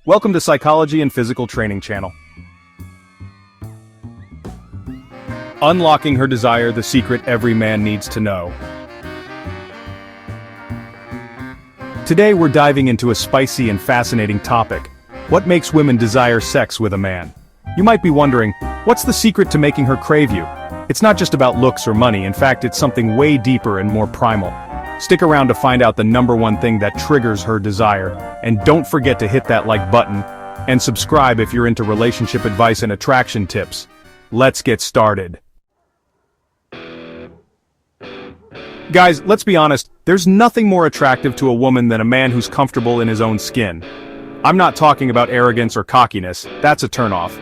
Welcome to Psychology and Physical Training Channel. Unlocking her desire, the secret every man needs to know. Today we're diving into a spicy and fascinating topic. What makes women desire sex with a man? You might be wondering, what's the secret to making her crave you? It's not just about looks or money, in fact it's something way deeper and more primal. Stick around to find out the number one thing that triggers her desire, and don't forget to hit that like button, and subscribe if you're into relationship advice and attraction tips. Let's get started. Guys, let's be honest, there's nothing more attractive to a woman than a man who's comfortable in his own skin. I'm not talking about arrogance or cockiness, that's a turnoff.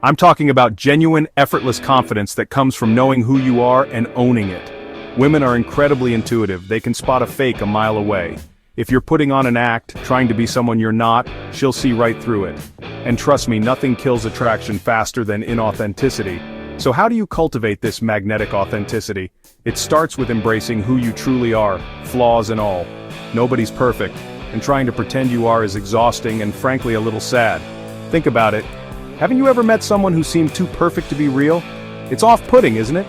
I'm talking about genuine, effortless confidence that comes from knowing who you are and owning it. Women are incredibly intuitive, they can spot a fake a mile away. If you're putting on an act, trying to be someone you're not, she'll see right through it. And trust me, nothing kills attraction faster than inauthenticity. So how do you cultivate this magnetic authenticity? It starts with embracing who you truly are, flaws and all. Nobody's perfect, and trying to pretend you are is exhausting and frankly a little sad. Think about it. Haven't you ever met someone who seemed too perfect to be real? It's off-putting, isn't it?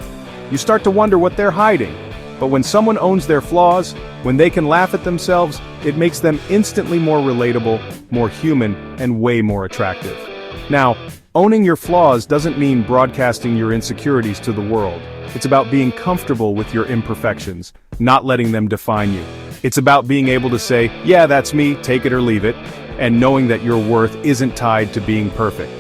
You start to wonder what they're hiding. But when someone owns their flaws, when they can laugh at themselves, it makes them instantly more relatable, more human, and way more attractive. Now, owning your flaws doesn't mean broadcasting your insecurities to the world. It's about being comfortable with your imperfections, not letting them define you. It's about being able to say, yeah, that's me, take it or leave it, and knowing that your worth isn't tied to being perfect.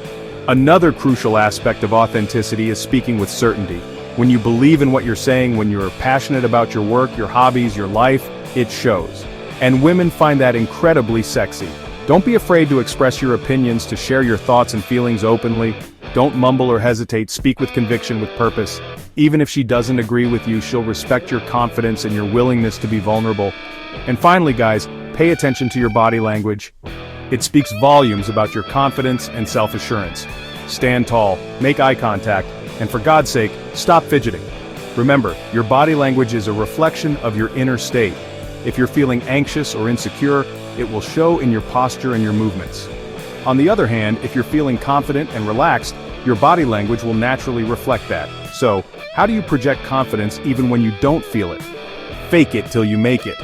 Another crucial aspect of authenticity is speaking with certainty. When you believe in what you're saying, when you're passionate about your work, your hobbies, your life, it shows. And women find that incredibly sexy. Don't be afraid to express your opinions, to share your thoughts and feelings openly. Don't mumble or hesitate, speak with conviction, with purpose. Even if she doesn't agree with you, she'll respect your confidence and your willingness to be vulnerable. And finally, guys, pay attention to your body language. It speaks volumes about your confidence and self-assurance. Stand tall, make eye contact, and for God's sake, stop fidgeting. Remember, your body language is a reflection of your inner state. If you're feeling anxious or insecure, it will show in your posture and your movements. On the other hand, if you're feeling confident and relaxed, your body language will naturally reflect that. So, how do you project confidence even when you don't feel it? Fake it till you make it.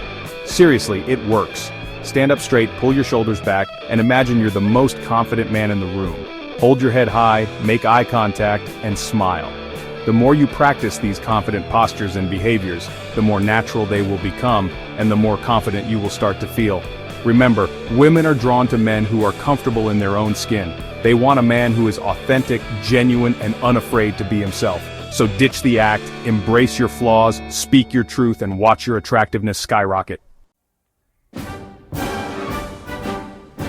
Seriously, it works. Stand up straight, pull your shoulders back, and imagine you're the most confident man in the room. Hold your head high, make eye contact, and smile. The more you practice these confident postures and behaviors, the more natural they will become, and the more confident you will start to feel. Remember, women are drawn to men who are comfortable in their own skin. They want a man who is authentic, genuine, and unafraid to be himself. So ditch the act, embrace your flaws, speak your truth, and watch your attractiveness skyrocket.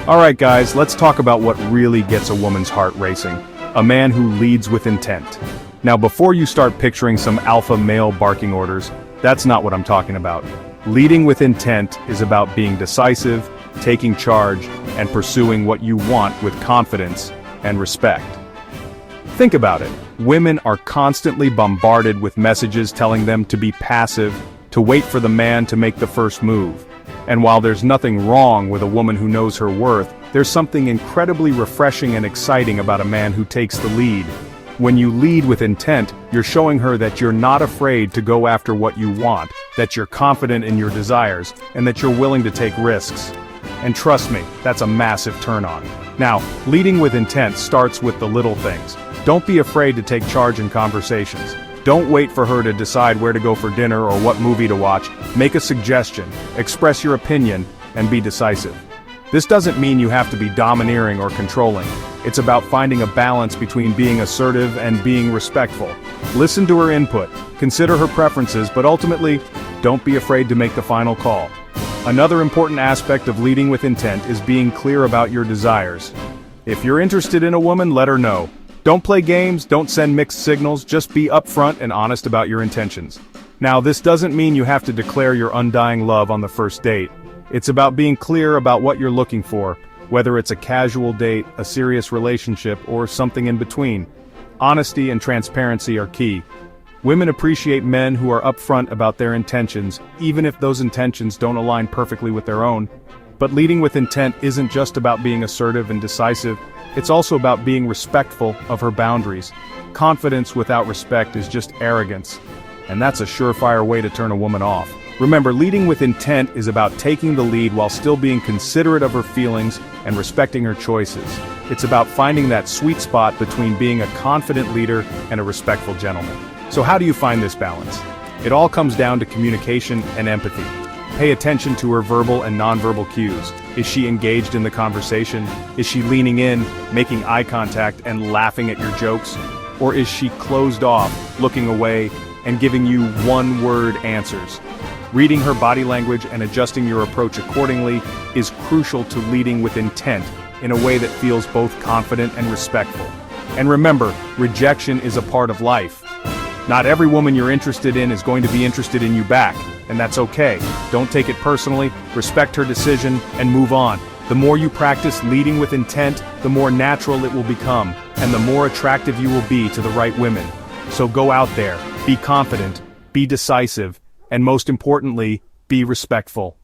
Alright guys, let's talk about what really gets a woman's heart racing. A man who leads with intent. Now before you start picturing some alpha male barking orders, that's not what I'm talking about. Leading with intent is about being decisive, taking charge, and pursuing what you want with confidence and respect. Think about it. Women are constantly bombarded with messages telling them to be passive, to wait for the man to make the first move. And while there's nothing wrong with a woman who knows her worth, there's something incredibly refreshing and exciting about a man who takes the lead. When you lead with intent, you're showing her that you're not afraid to go after what you want, that you're confident in your desires, and that you're willing to take risks. And trust me, that's a massive turn-on. Now, leading with intent starts with the little things. Don't be afraid to take charge in conversations. Don't wait for her to decide where to go for dinner or what movie to watch. Make a suggestion, express your opinion, and be decisive. This doesn't mean you have to be domineering or controlling. It's about finding a balance between being assertive and being respectful. Listen to her input, consider her preferences, but ultimately, don't be afraid to make the final call. Another important aspect of leading with intent is being clear about your desires. If you're interested in a woman, let her know. Don't play games, don't send mixed signals, just be upfront and honest about your intentions. Now, this doesn't mean you have to declare your undying love on the first date. It's about being clear about what you're looking for, whether it's a casual date, a serious relationship, or something in between. Honesty and transparency are key. Women appreciate men who are upfront about their intentions, even if those intentions don't align perfectly with their own. But leading with intent isn't just about being assertive and decisive, it's also about being respectful of her boundaries. Confidence without respect is just arrogance, and that's a surefire way to turn a woman off. Remember, leading with intent is about taking the lead while still being considerate of her feelings and respecting her choices. It's about finding that sweet spot between being a confident leader and a respectful gentleman. So how do you find this balance? It all comes down to communication and empathy. Pay attention to her verbal and nonverbal cues. Is she engaged in the conversation? Is she leaning in, making eye contact and laughing at your jokes? Or is she closed off, looking away, and giving you one-word answers? Reading her body language and adjusting your approach accordingly is crucial to leading with intent in a way that feels both confident and respectful. And remember, rejection is a part of life. Not every woman you're interested in is going to be interested in you back, and that's okay. Don't take it personally, respect her decision, and move on. The more you practice leading with intent, the more natural it will become, and the more attractive you will be to the right women. So go out there, be confident, be decisive, and most importantly, be respectful.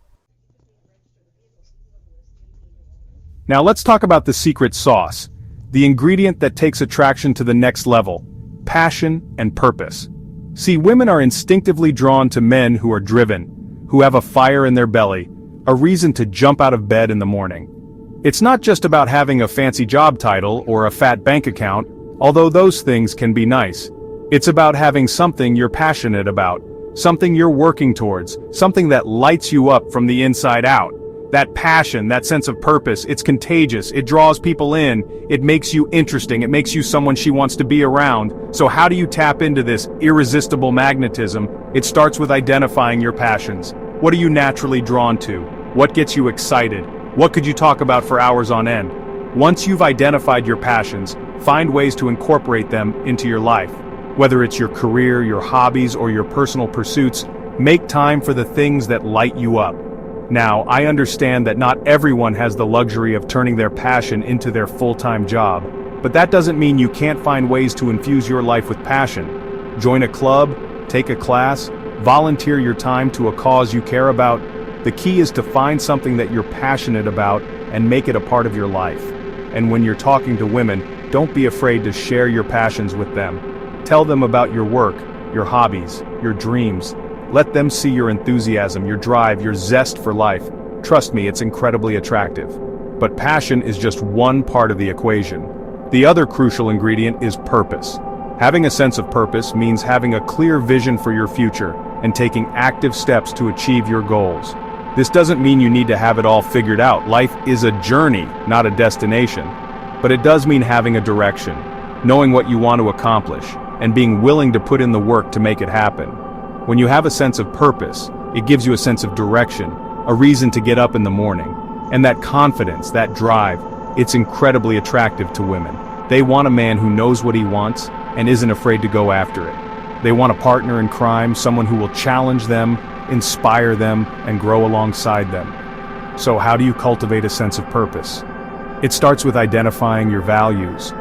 Now let's talk about the secret sauce, the ingredient that takes attraction to the next level: passion and purpose. See, women are instinctively drawn to men who are driven, who have a fire in their belly, a reason to jump out of bed in the morning. It's not just about having a fancy job title or a fat bank account, although those things can be nice. It's about having something you're passionate about, something you're working towards, something that lights you up from the inside out. That passion, that sense of purpose, it's contagious, it draws people in, it makes you interesting, it makes you someone she wants to be around. So how do you tap into this irresistible magnetism? It starts with identifying your passions. What are you naturally drawn to? What gets you excited? What could you talk about for hours on end? Once you've identified your passions, find ways to incorporate them into your life. Whether it's your career, your hobbies, or your personal pursuits, make time for the things that light you up. Now, I understand that not everyone has the luxury of turning their passion into their full-time job, but that doesn't mean you can't find ways to infuse your life with passion. Join a club, take a class, volunteer your time to a cause you care about. The key is to find something that you're passionate about and make it a part of your life. And when you're talking to women, don't be afraid to share your passions with them. Tell them about your work, your hobbies, your dreams. Let them see your enthusiasm, your drive, your zest for life. Trust me, it's incredibly attractive. But passion is just one part of the equation. The other crucial ingredient is purpose. Having a sense of purpose means having a clear vision for your future and taking active steps to achieve your goals. This doesn't mean you need to have it all figured out. Life is a journey, not a destination. But it does mean having a direction, knowing what you want to accomplish, and being willing to put in the work to make it happen. When you have a sense of purpose, it gives you a sense of direction, a reason to get up in the morning. And that confidence, that drive, it's incredibly attractive to women. They want a man who knows what he wants and isn't afraid to go after it. They want a partner in crime, someone who will challenge them, inspire them, and grow alongside them. So how do you cultivate a sense of purpose? It starts with identifying your values.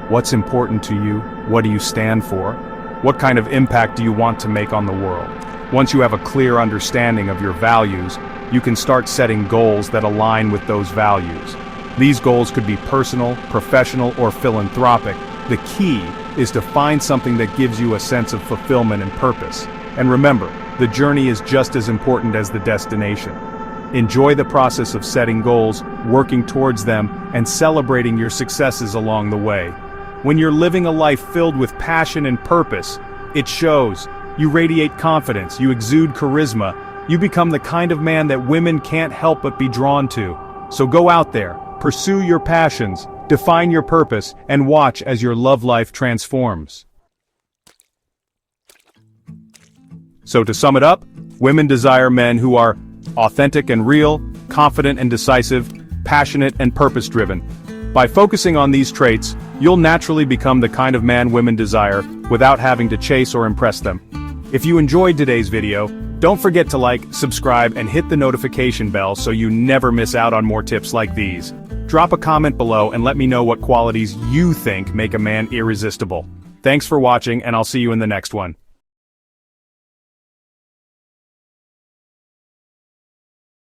What's important to you? What do you stand for? What kind of impact do you want to make on the world? Once you have a clear understanding of your values, you can start setting goals that align with those values. These goals could be personal, professional, or philanthropic. The key is to find something that gives you a sense of fulfillment and purpose. And remember, the journey is just as important as the destination. Enjoy the process of setting goals, working towards them, and celebrating your successes along the way. When you're living a life filled with passion and purpose, it shows. You radiate confidence, you exude charisma, you become the kind of man that women can't help but be drawn to. So go out there, pursue your passions, define your purpose, and watch as your love life transforms. So to sum it up, women desire men who are authentic and real, confident and decisive, passionate and purpose-driven. By focusing on these traits, you'll naturally become the kind of man women desire without having to chase or impress them. If you enjoyed today's video, don't forget to like, subscribe, and hit the notification bell so you never miss out on more tips like these. Drop a comment below and let me know what qualities you think make a man irresistible. Thanks for watching, and I'll see you in the next one.